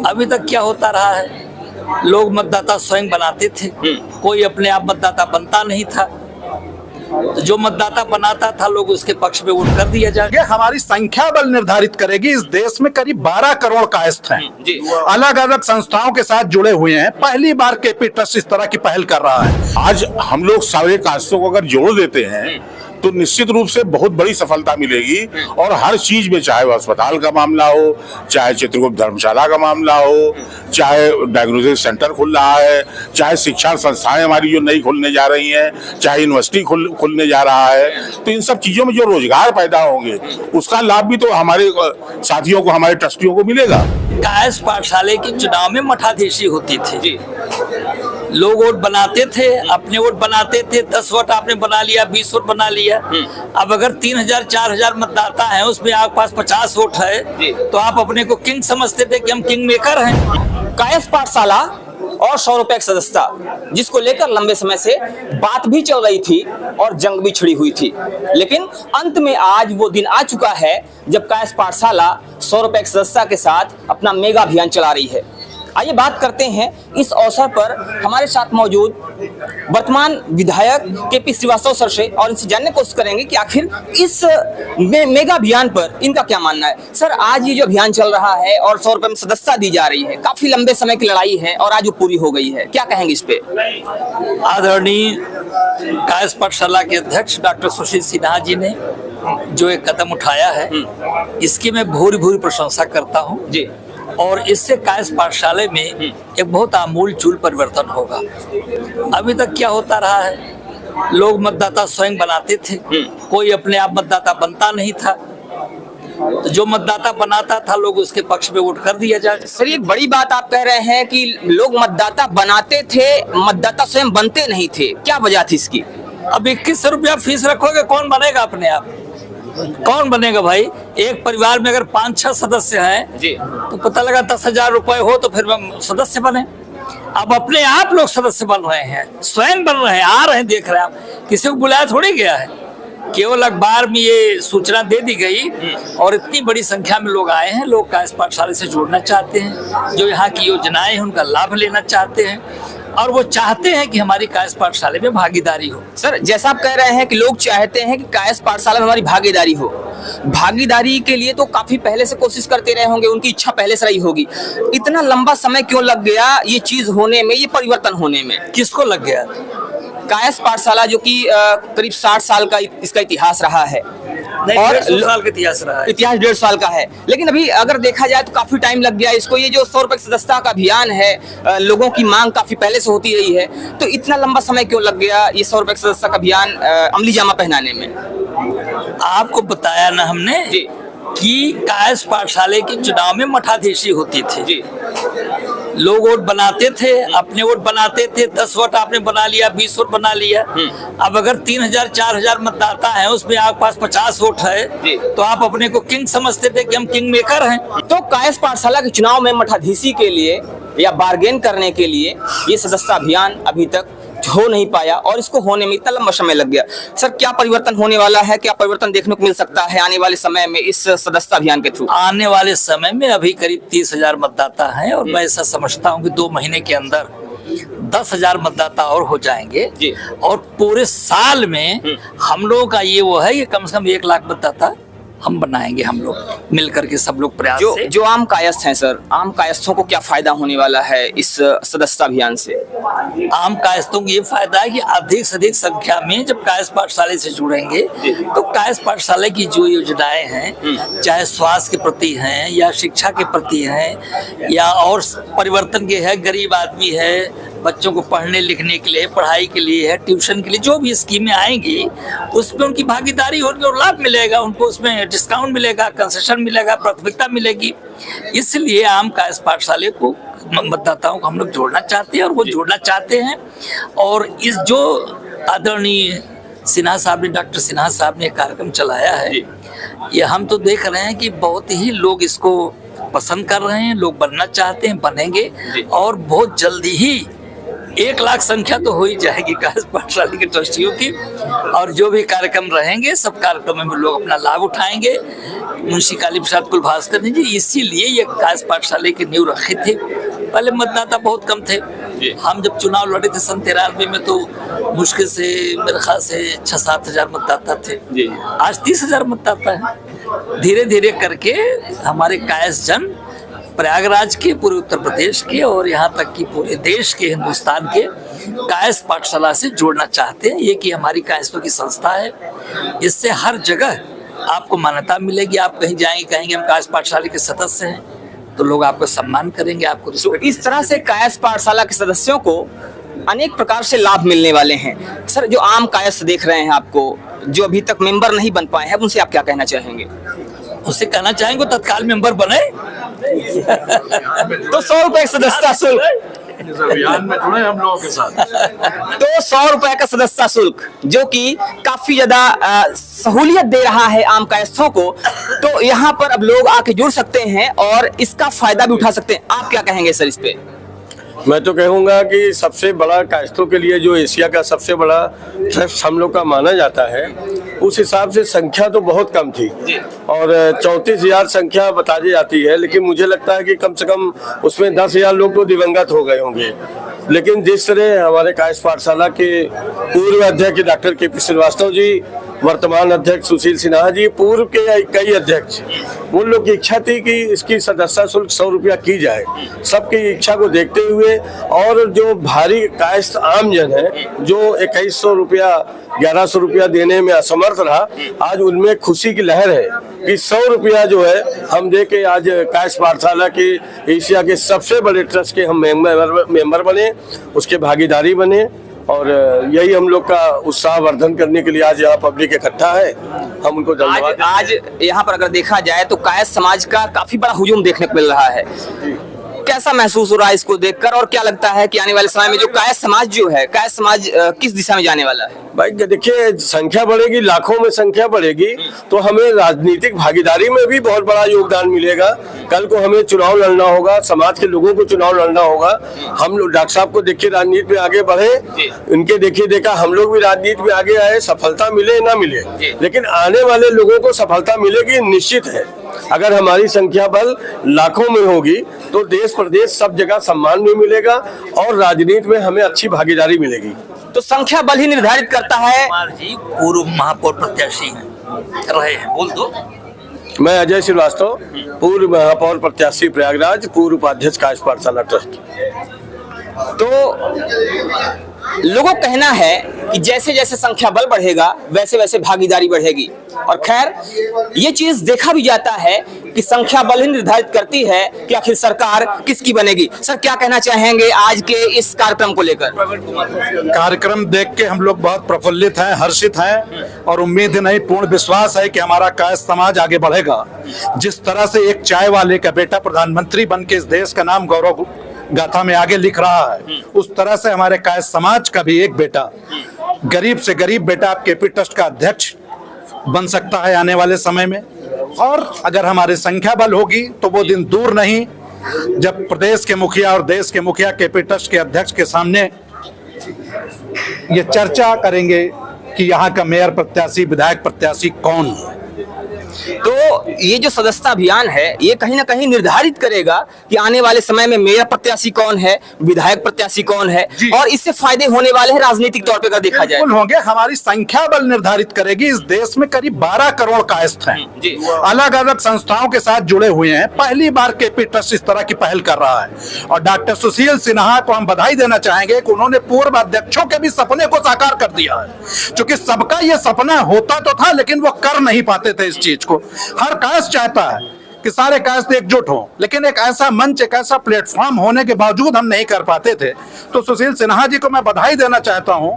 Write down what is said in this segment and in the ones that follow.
अभी तक क्या होता रहा है, लोग मतदाता स्वयं बनाते थे, कोई अपने आप मतदाता बनता नहीं था। तो जो मतदाता बनाता था लोग उसके पक्ष में वोट कर दिया जाए। ये हमारी संख्या बल निर्धारित करेगी। इस देश में करीब 12 करोड़ कायस्थ हैं, अलग अलग संस्थाओं के साथ जुड़े हुए हैं। पहली बार केपी ट्रस्ट इस तरह की पहल कर रहा है। आज हम लोग सारे कायस्थों को अगर जोड़ देते हैं तो निश्चित रूप से बहुत बड़ी सफलता मिलेगी। और हर चीज में, चाहे वो अस्पताल का मामला हो, चाहे चित्रकूट धर्मशाला का मामला हो, चाहे डायग्नोस्टिक सेंटर खुल रहा है, चाहे शिक्षा संस्थाएं हमारी जो नई खुलने जा रही हैं, चाहे यूनिवर्सिटी खुलने जा रहा है, तो इन सब चीजों में जो रोजगार पैदा होंगे उसका लाभ भी तो हमारे साथियों को, हमारे ट्रस्टियों को मिलेगा। कायस्थ पाठशाला के चुनाव में मठाधीशी होती थी, लोग वोट बनाते थे, अपने वोट बनाते थे। 10 वोट आपने बना लिया, 20 वोट बना लिया। अब अगर 3000 4000 मतदाता हैं, उसमें आपके पास 50 वोट है, तो आप अपने को किंग समझते थे कि हम किंग मेकर हैं। कायस्थ पाठशाला और 100 रुपए की सदस्यता, जिसको लेकर लंबे समय से बात भी चल रही थी और जंग भी छिड़ी हुई थी, लेकिन अंत में आज वो दिन आ चुका है जब कायस्थ पाठशाला 100 रुपए की सदस्यता के साथ अपना मेगा अभियान चला रही है। आइए बात करते हैं इस अवसर पर हमारे साथ मौजूद वर्तमान विधायक केपी श्रीवास्तव सर से, और इनसे जानने की कोशिश करेंगे कि आखिर इस मेगा अभियान पर इनका क्या मानना है। सर, आज ये जो अभियान चल रहा है और 100 रुपए में सदस्यता दी जा रही है, काफी लंबे समय की लड़ाई है और आज वो पूरी हो गई है, क्या कहेंगे इस पे? आदरणीय कायस्थ पाठशाला के अध्यक्ष डॉक्टर सुशील सिन्हा जी ने जो एक कदम उठाया है, इसकी मैं भूरी भूरी प्रशंसा करता हूँ जी। और इससे कायस्थ पाठशाला में एक बहुत आमूल चूल परिवर्तन होगा। अभी तक क्या होता रहा है, लोग मतदाता स्वयं बनाते थे, कोई अपने आप मतदाता बनता नहीं था। तो जो मतदाता बनाता था लोग उसके पक्ष में वोट कर दिया जाए। सर, एक बड़ी बात आप कह रहे हैं कि लोग मतदाता बनाते थे, मतदाता स्वयं बनते नहीं थे, क्या वजह थी इसकी? अब 21 रुपया फीस रखोगे, कौन बनेगा अपने आप? कौन बनेगा भाई? एक परिवार में अगर 5-6 सदस्य हैं जी, तो पता लगा 10,000 रुपए हो तो फिर सदस्य बने। अब अपने आप लोग सदस्य बन रहे हैं, स्वयं बन रहे हैं, आ रहे हैं, देख रहे हैं। आप किसी को बुलाया थोड़ी गया है, केवल अखबार में ये सूचना दे दी गई और इतनी बड़ी संख्या में लोग आए हैं। लोग कायस्थ पाठशाला से जुड़ना चाहते हैं, जो यहाँ की योजनाएं हैं उनका लाभ लेना चाहते हैं और वो चाहते हैं कि हमारी कायस्थ पाठशाला में भागीदारी हो। सर, जैसा आप कह रहे हैं कि लोग चाहते हैं कि कायस्थ पाठशाला में हमारी भागीदारी हो, भागीदारी के लिए तो काफी पहले से कोशिश करते रहे होंगे, उनकी इच्छा पहले से रही होगी। इतना लंबा समय क्यों लग गया ये चीज होने में, ये परिवर्तन होने में? किसको लग गया? कायस्थ पाठशाला जो कि करीब 60 साल का इसका इतिहास रहा है और 150 साल का इतिहास रहा है। इतिहास 150 साल का है, लेकिन अभी अगर देखा जाए तो काफी टाइम लग गया इसको। ये जो 100 रुपए की सदस्यता का अभियान है, लोगों की मांग काफी पहले से होती रही है, तो इतना लंबा समय क्यों लग गया ये 100 रुपए की सदस्यता का अभियान अमली जामा पहनाने में? आपको बताया ना हमने जी कि कायस्थ पाठशाला के चुनाव में मठाधीशी होती थी जी। लोग वोट बनाते थे, अपने वोट बनाते थे। 10 वोट आपने बना लिया, 20 वोट बना लिया। अब अगर 3000 4000 मतदाता हैं, उसमें आपके पास 50 वोट है, तो आप अपने को किंग समझते थे कि हम किंग मेकर हैं। तो कायस्थ पाठशाला के चुनाव में मठाधीशी के लिए या बार्गेन करने के लिए ये सदस्यता अभियान अभी तक हो नहीं पाया और इसको होने में इतना लंबा समय लग गया। सर, क्या परिवर्तन होने वाला है, क्या परिवर्तन देखने को मिल सकता है आने वाले समय में इस सदस्यता अभियान के थ्रू? आने वाले समय में अभी करीब 30,000 मतदाता हैं और मैं ऐसा समझता हूं कि 2 महीने के अंदर 10,000 मतदाता और हो जाएंगे जी। और पूरे साल में हम लोगों का ये वो है, ये कम से कम 1 लाख मतदाता हम बनाएंगे, हम लोग मिलकर के सब लोग प्रयास से। जो आम कायस्थ हैं सर, आम कायस्थों को क्या फायदा होने वाला है इस सदस्यता अभियान से? आम कायस्थों को ये फायदा है कि अधिक से अधिक संख्या में जब कायस्थ पाठशाला से जुड़ेंगे तो कायस्थ पाठशाला की जो योजनाएं हैं, चाहे स्वास्थ्य के प्रति हैं या शिक्षा के प्रति हैं या और परिवर्तन के है, गरीब आदमी है, बच्चों को पढ़ने लिखने के लिए, पढ़ाई के लिए है, ट्यूशन के लिए, जो भी स्कीमें आएंगी उसमें उनकी भागीदारी होगी और लाभ मिलेगा उनको, उसमें डिस्काउंट मिलेगा, कंसेशन मिलेगा, प्राथमिकता मिलेगी। इसलिए आम कायस्थ पाठशाला को मतदाताओं को हम लोग जोड़ना चाहते हैं और वो जोड़ना चाहते हैं। और इस जो आदरणीय सिन्हा साहब ने, डॉक्टर सिन्हा साहब ने कार्यक्रम चलाया है, ये हम तो देख रहे हैं कि बहुत ही लोग इसको पसंद कर रहे हैं, लोग बनना चाहते हैं, बनेंगे और बहुत जल्दी ही 1 लाख संख्या तो हो ही जाएगी कायस्थ पाठशाला के ट्रस्टियों की। और जो भी कार्यक्रम रहेंगे सब कार्यक्रमों में लोग अपना लाभ उठाएंगे। मुंशी काली प्रसाद कुलभास्कर ने जी इसीलिए ये कायस्थ पाठशाला की नींव रखी थी। पहले मतदाता बहुत कम थे। हम जब चुनाव लड़े थे सन 93 में तो मुश्किल से मेरे ख्याल से 6-7 हजार मतदाता थे। आज 30,000 मतदाता है। धीरे धीरे करके हमारे कायस्थ जन प्रयागराज के, पूरे उत्तर प्रदेश के और यहाँ तक कि पूरे देश के, हिंदुस्तान के कायस्थ पाठशाला से जोड़ना चाहते हैं। ये कि हमारी कायस्थों की संस्था है, इससे हर जगह आपको मान्यता मिलेगी। आप कहीं जाएंगे कहेंगे हम कायस्थ पाठशाला के सदस्य हैं, तो लोग आपको सम्मान करेंगे, आपको तो इस तरह से कायस्थ पाठशाला के सदस्यों को अनेक प्रकार से लाभ मिलने वाले हैं। सर, जो आम कायस्थ देख रहे हैं आपको, जो अभी तक मेंबर नहीं बन पाए हैं, उनसे आप क्या कहना चाहेंगे? उससे कहना चाहेंगे तत्काल मेंबर बने। तो 100 रुपए सदस्यता शुल्क, इस अभियान में जुड़े हम लोगों के साथ। तो 100 रुपए का सदस्यता शुल्क जो कि काफी ज्यादा सहूलियत दे रहा है आम कायस्थों को, तो यहाँ पर अब लोग आके जुड़ सकते हैं और इसका फायदा भी उठा सकते हैं। आप क्या कहेंगे सर इस पे? मैं तो कहूँगा कि सबसे बड़ा कायस्थों के लिए जो एशिया का सबसे बड़ा ट्रस्ट हम लोग का माना जाता है, उस हिसाब से संख्या तो बहुत कम थी और 34,000 संख्या बताई जाती है, लेकिन मुझे लगता है कि कम से कम उसमें 10,000 लोग तो दिवंगत हो गए होंगे। लेकिन जिस तरह हमारे कायस्थ पाठशाला के पूर्व अध्यक्ष डॉक्टर के.पी. श्रीवास्तव जी, वर्तमान अध्यक्ष सुशील सिन्हा जी, पूर्व के कई अध्यक्ष, उन लोग की इच्छा थी कि इसकी सदस्यता शुल्क 100 रुपया की जाए। सबकी इच्छा को देखते हुए और जो भारी कायस्थ आम जन है जो 2100 रुपया 1100 रुपया देने में असमर्थ रहा, आज उनमें खुशी की लहर है कि 100 रुपया जो है हम दे के आज कायस्थ पाठशाला के एशिया के सबसे बड़े ट्रस्ट के हम मेंबर बने, उसके भागीदारी बने और यही हम लोग का उत्साह वर्धन करने के लिए आज यहाँ पब्लिक इकट्ठा है। हम उनको धन्यवाद। आज यहाँ पर अगर देखा जाए तो कायस्थ समाज का काफी बड़ा हुजूम देखने को मिल रहा है। कैसा महसूस हो रहा है इसको देखकर और क्या लगता है कि आने वाले समय में जो कायस्थ समाज जो है, कायस्थ समाज किस दिशा में जाने वाला है? भाई देखिए, संख्या बढ़ेगी, लाखों में संख्या बढ़ेगी तो हमें राजनीतिक भागीदारी में भी बहुत बड़ा योगदान मिलेगा। कल को हमें चुनाव लड़ना होगा, समाज के लोगों को चुनाव लड़ना होगा। हम लोग डॉक्टर साहब को देखिए राजनीति में आगे बढ़े, इनके देखिए देखा हम लोग भी राजनीति में आगे आए, सफलता मिले ना मिले, लेकिन आने वाले लोगों को सफलता मिलेगी निश्चित है। अगर हमारी संख्या बल लाखों में होगी तो देश प्रदेश सब जगह सम्मान भी मिलेगा और राजनीति में हमें अच्छी भागीदारी मिलेगी। तो संख्या बल ही निर्धारित करता है। कुमार जी पूर्व महापौर प्रत्याशी रहे हैं, बोल दो। मैं अजय श्रीवास्तव, पूर्व महापौर प्रत्याशी प्रयागराज, पूर्व उपाध्यक्ष कायस्थ पाठशाला ट्रस्ट। तो लोगों का कहना है कि जैसे जैसे संख्या बल बढ़ेगा वैसे वैसे भागीदारी बढ़ेगी और खैर ये चीज देखा भी जाता है कि संख्या बल ही निर्धारित करती है कि आखिर सरकार किसकी बनेगी। सर, क्या कहना चाहेंगे आज के इस कार्यक्रम को लेकर? कार्यक्रम देख के हम लोग बहुत प्रफुल्लित हैं, हर्षित हैं और उम्मीद नहीं, पूर्ण विश्वास है कि हमारा कायस्थ समाज आगे बढ़ेगा। जिस तरह से एक चाय वाले का बेटा प्रधानमंत्री बन के इस देश का नाम गौरव गाथा में आगे लिख रहा है, उस तरह से हमारे कायस्थ समाज का भी एक बेटा, गरीब से गरीब बेटा के.पी. ट्रस्ट का अध्यक्ष बन सकता है आने वाले समय में। और अगर हमारी संख्या बल होगी तो वो दिन दूर नहीं जब प्रदेश के मुखिया और देश के मुखिया के.पी. ट्रस्ट के अध्यक्ष के सामने ये चर्चा करेंगे कि यहाँ का मेयर प्रत्याशी, विधायक प्रत्याशी कौन है। तो ये जो सदस्यता अभियान है ये कहीं ना कहीं निर्धारित करेगा कि आने वाले समय में मेयर प्रत्याशी कौन है, विधायक प्रत्याशी कौन है और इससे फायदे होने वाले हैं राजनीतिक तौर पे अगर देखा जाए। होंगे, हमारी संख्या बल निर्धारित करेगी। इस देश में करीब 12 करोड़ कायस्थ हैं, अलग अलग संस्थाओं के साथ जुड़े हुए हैं। पहली बार के.पी. ट्रस्ट इस तरह की पहल कर रहा है और डॉक्टर सुशील सिन्हा को हम बधाई देना चाहेंगे कि उन्होंने पूर्व अध्यक्षों के भी सपने को साकार कर दिया है। क्योंकि सबका ये सपना होता तो था लेकिन वो कर नहीं पाते थे इस चीज को। हर कायस्थ चाहता है कि सारे कायस्थ एकजुट हों, लेकिन एक ऐसा मंच, एक ऐसा प्लेटफॉर्म होने के बावजूद हम नहीं कर पाते थे। तो सुशील सिन्हा जी को मैं बधाई देना चाहता हूं,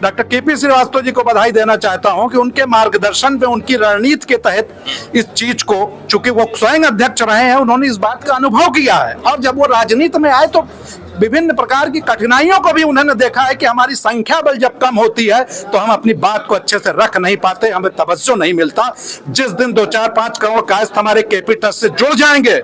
डॉक्टर के.पी. श्रीवास्तव जी को बधाई देना चाहता हूं कि उनके मार्गदर्शन पे, उनकी रणनीति के तहत इस चीज को, चूंकि वो स्वयं अध्यक्ष रहे हैं, उन्होंने इस बात का अनुभव किया है और जब वो राजनीति में आए तो विभिन्न प्रकार की कठिनाइयों को भी उन्होंने देखा है कि हमारी संख्या बल जब कम होती है तो हम अपनी बात को अच्छे से रख नहीं पाते, हमें तवज्जो नहीं मिलता। जिस दिन 2, 4, 5 करोड़ कायस्थ हमारे के.पी. ट्रस्ट से जुड़ जाएंगे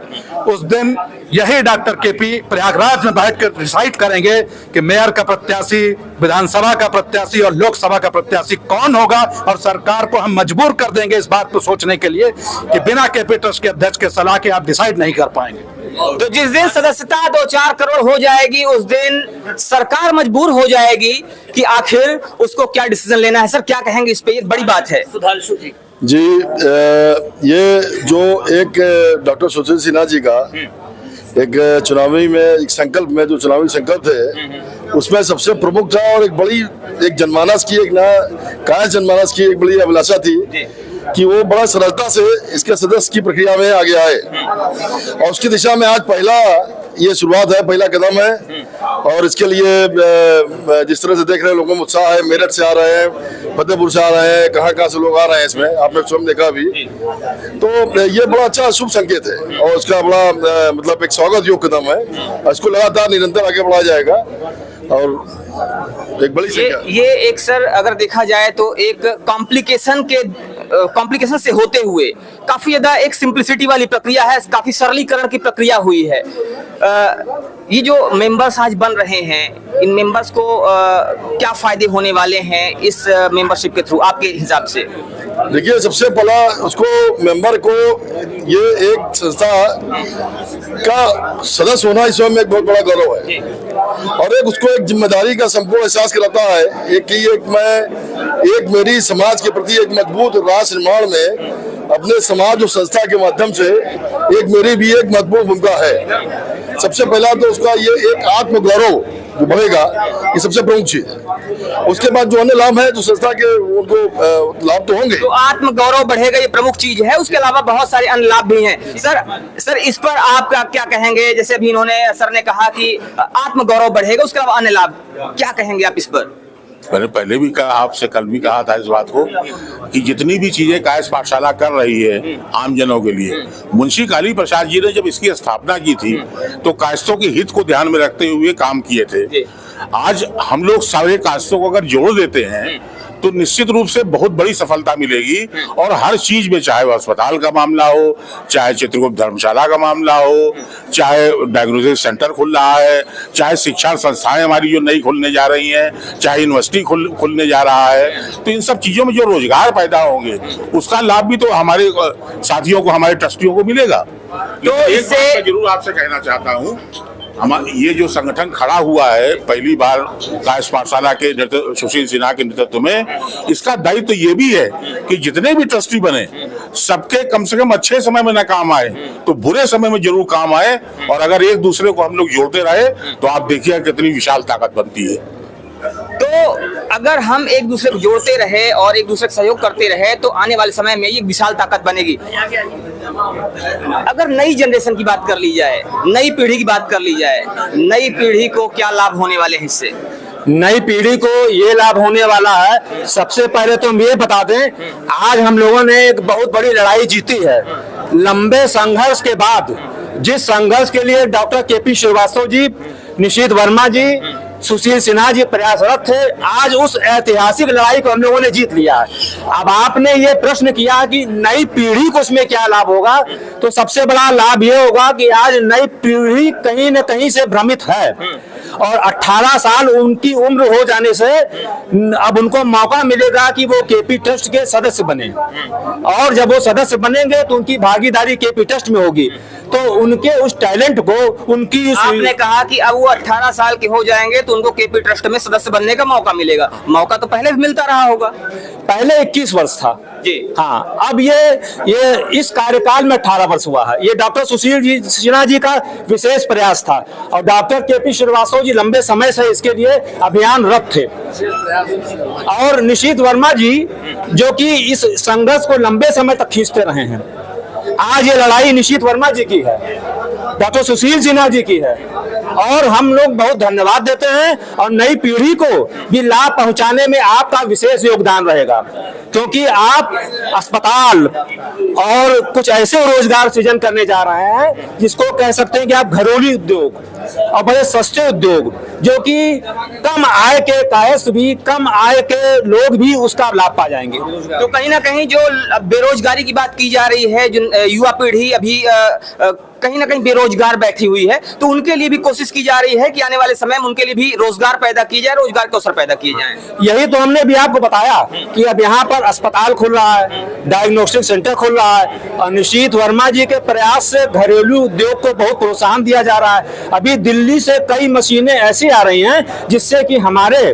उस दिन यही डॉक्टर केपी प्रयागराज में बैठकर डिसाइड करेंगे कि मेयर का प्रत्याशी, विधानसभा का प्रत्याशी और लोकसभा का प्रत्याशी कौन होगा, और सरकार को हम मजबूर कर देंगे इस बात को सोचने के लिए कि बिना केपी ट्रस्ट के अध्यक्ष के सलाह के आप डिसाइड नहीं कर पाएंगे। तो जिस दिन सदस्यता 2-4 करोड़ हो जाएगी उस दिन सरकार मजबूर हो जाएगी कि आखिर उसको क्या डिसीजन लेना है। सर क्या कहेंगे इस पे, ये बड़ी बात है। सुधांशु जी जी, ये जो एक डॉक्टर सुशील सिन्हा जी का एक चुनावी में एक संकल्प में जो चुनावी संकल्प थे उसमें सबसे प्रमुख था, और एक बड़ी एक जनमानस की, एक कायस जनमानस की एक बड़ी अभिलाषा थी कि वो बड़ा सरलता से इसके सदस्य की प्रक्रिया में आगे आए, और उसकी दिशा में आज पहला ये शुरुआत है, पहला कदम है। और इसके लिए जिस तरह से देख रहे हैं लोगों में उत्साह है, मेरठ से आ रहे हैं, फतेहपुर से आ रहे हैं, कहाँ से लोग आ रहे हैं, इसमें आपने स्वयं देखा भी, तो ये बड़ा अच्छा शुभ संकेत है और उसका बड़ा मतलब एक स्वागत योग्य कदम है। इसको लगातार निरंतर आगे बढ़ाया जाएगा और एक बड़ी ये एक सर अगर देखा जाए तो एक कॉम्प्लिकेशन से होते हुए काफी ज्यादा एक सिंप्लिसिटी वाली प्रक्रिया है, काफी सरलीकरण की प्रक्रिया हुई है। ये जो मेंबर्स आज बन रहे हैं, इन मेंबर्स को क्या फायदे होने वाले हैं इस मेंबरशिप के थ्रू आपके हिसाब से? देखिए, सबसे पहला उसको मेंबर को ये एक संस्था का सदस्य होना इस में एक बहुत बड़ा गौरव है, और एक उसको एक जिम्मेदारी का संपूर्ण एहसास कराता है एक मेरी समाज के प्रति एक मजबूत राष्ट्र निर्माण में अपने समाज और संस्था के माध्यम से एक मेरी भी एक महत्वपूर्ण भूमिका है। सबसे पहला तो उसका ये एक आत्मगौरव जो बढ़ेगा, ये सबसे प्रमुख चीज है। उसके बाद जो अन्य लाभ है जो संस्था के उनको लाभ तो होंगे, तो आत्मगौरव बढ़ेगा, ये प्रमुख चीज है। उसके अलावा बहुत सारे अन्य लाभ भी हैं। सर इस पर आप क्या कहेंगे? जैसे अभी इन्होंने सर ने कहा कि आत्मगौरव बढ़ेगा, उसके अलावा अन्य लाभ क्या कहेंगे आप इस पर? मैंने पहले भी कहा, आपसे कल भी कहा था इस बात को कि जितनी भी चीजें कायस्थ पाठशाला कर रही है आम जनों के लिए, मुंशी काली प्रसाद जी ने जब इसकी स्थापना की थी तो कायस्थों के हित को ध्यान में रखते हुए काम किए थे। आज हम लोग सारे कायस्थों को अगर जोड़ देते हैं तो निश्चित रूप से बहुत बड़ी सफलता मिलेगी, और हर चीज में, चाहे वो अस्पताल का मामला हो, चाहे चित्रगुप्त धर्मशाला का मामला हो, चाहे डायग्नोस्टिक सेंटर खुल रहा है, चाहे शिक्षा संस्थाएं हमारी जो नई खुलने जा रही हैं, चाहे यूनिवर्सिटी खुलने जा रहा है, तो इन सब चीजों में जो रोजगार पैदा होंगे उसका लाभ भी तो हमारे साथियों को, हमारे ट्रस्टियों को मिलेगा। तो इससे जरूर आपसे कहना चाहता हूँ, ये जो संगठन खड़ा हुआ है पहली बार कायस्थ पाठशाला के सुशील सिन्हा के नेतृत्व में, इसका दायित्व ये भी है कि जितने भी ट्रस्टी बने सबके कम से कम अच्छे समय में न काम आए तो बुरे समय में जरूर काम आए, और अगर एक दूसरे को हम लोग जोड़ते रहे तो आप देखिए कितनी विशाल ताकत बनती है। तो अगर हम एक दूसरे को जोड़ते रहे और एक दूसरे का सहयोग करते रहे तो आने वाले समय में ये विशाल ताकत बनेगी। अगर नई जनरेशन की बात कर ली जाए, नई पीढ़ी की बात कर ली जाए, नई पीढ़ी को क्या लाभ होने वाले हैं इससे? नई पीढ़ी को ये लाभ होने वाला है, सबसे पहले तो हम ये बता दें, आज हम लोगों ने एक बहुत बड़ी लड़ाई जीती है। लंबे संघर्ष के बाद, जिस संघर्ष के लिए डॉक्टर केपी श्रीवास्तव जी, निशीथ वर्मा जी, सुशील सिन्हा जी प्रयासरत थे, आज उस ऐतिहासिक लड़ाई को हम लोगों ने जीत लिया है। अब आपने ये प्रश्न किया कि नई पीढ़ी को उसमें क्या लाभ होगा, तो सबसे बड़ा लाभ ये होगा कि आज नई पीढ़ी कहीं न कहीं से भ्रमित है, और 18 साल उनकी उम्र हो जाने से अब उनको मौका मिलेगा कि वो केपी ट्रस्ट के सदस्य बने, और जब वो सदस्य बनेंगे तो उनकी भागीदारी केपी ट्रस्ट में होगी, तो उनके उस टैलेंट को, उनकी आपने कहा कि अब वो 18 साल के हो जाएंगे तो उनको केपी ट्रस्ट में सदस्य बनने का मौका मिलेगा। मौका तो पहले भी मिलता रहा होगा, पहले 21 वर्ष था जी। हाँ, अब ये इस कार्यकाल में 18 वर्ष हुआ है। ये डॉक्टर सुशील सिन्हा जी का विशेष प्रयास था, और डॉक्टर केपी श्रीवास्तव जी लंबे समय से इसके लिए अभियानरत थे, और निशीथ वर्मा जी जो कि इस संघर्ष को लंबे समय तक खींचते रहे हैं। आज ये लड़ाई निशीथ वर्मा जी की है, डॉक्टर सुशील सिन्हा जी की है, और हम लोग बहुत धन्यवाद देते हैं, और नई पीढ़ी को भी लाभ पहुंचाने में आपका विशेष योगदान रहेगा, क्योंकि आप अस्पताल और कुछ ऐसे रोजगार सृजन करने जा रहे हैं जिसको कह सकते हैं कि आप घरेलू उद्योग और बड़े सस्ते उद्योग जो कि कम आय के कायस्थ भी, कम आय के लोग भी उसका लाभ पा जाएंगे। तो कहीं ना कहीं जो बेरोजगारी की बात की जा रही है, जो युवा पीढ़ी अभी कहीं ना कहीं बेरोजगार बैठी हुई है, तो उनके लिए भी कोशिश की जा रही है कि आने वाले समय में उनके लिए भी रोजगार पैदा किया जाए, रोजगार के अवसर पैदा किए जाएं। यही तो हमने भी आपको बताया कि अब यहाँ पर अस्पताल खुल रहा है, डायग्नोस्टिक सेंटर खुल रहा है, और निशीथ वर्मा जी के प्रयास से घरेलू उद्योग को बहुत प्रोत्साहन दिया जा रहा है। अभी दिल्ली से कई मशीनें ऐसी आ रही हैं जिससे कि हमारे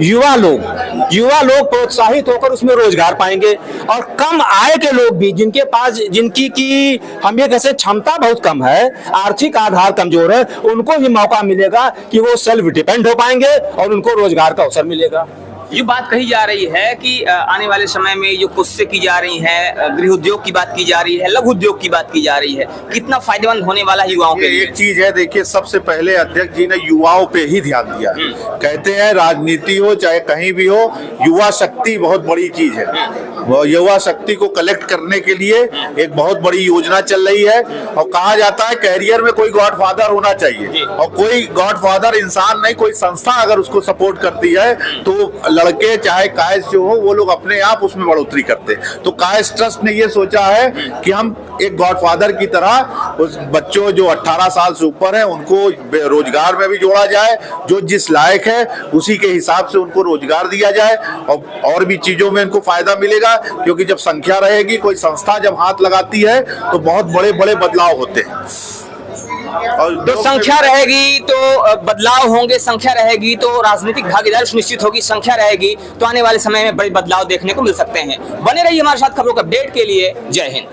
युवा लोग प्रोत्साहित होकर उसमें रोजगार पाएंगे, और कम आय के लोग भी जिनकी की हम ये कैसे क्षमता बहुत कम है, आर्थिक आधार कमजोर है, उनको भी मौका मिलेगा कि वो सेल्फ डिपेंड हो पाएंगे और उनको रोजगार का अवसर मिलेगा। ये बात कही जा रही है कि आने वाले समय में जो कोशिशें की जा रही हैं, गृह उद्योग की बात की जा रही है, लघु उद्योग की बात की जा रही है, कितना फायदेमंद होने वाला है युवाओं के लिए? एक चीज है, देखिए, सबसे पहले अध्यक्ष जी ने युवाओं पे ही ध्यान दिया। कहते हैं राजनीति हो चाहे कहीं भी हो, युवा शक्ति बहुत बड़ी चीज है। वो युवा शक्ति को कलेक्ट करने के लिए एक बहुत बड़ी योजना चल रही है, और कहा जाता है कैरियर में कोई गॉडफादर होना चाहिए, और कोई गॉडफादर इंसान नहीं, कोई संस्था अगर उसको सपोर्ट करती है तो लड़के चाहे कायस जो हो वो लोग अपने आप उसमें बढ़ोतरी करते हैं। तो कायस ट्रस्ट ने ये सोचा है कि हम एक गॉडफादर की तरह उस बच्चों जो 18 साल से ऊपर हैं उनको रोजगार में भी जोड़ा जाए, जो जिस लायक है उसी के हिसाब से उनको रोजगार दिया जाए, और भी चीजों में इनको फायदा मिलेगा, क्योंकि जब संख्या रहेगी, कोई संस्था जब हाथ लगाती है तो बहुत बड़े बड़े बदलाव होते हैं। और तो संख्या रहेगी तो बदलाव होंगे, संख्या रहेगी तो राजनीतिक भागीदारी सुनिश्चित होगी, संख्या रहेगी तो आने वाले समय में बड़े बदलाव देखने को मिल सकते हैं। बने रहिए हमारे साथ खबरों के अपडेट के लिए। जय हिंद।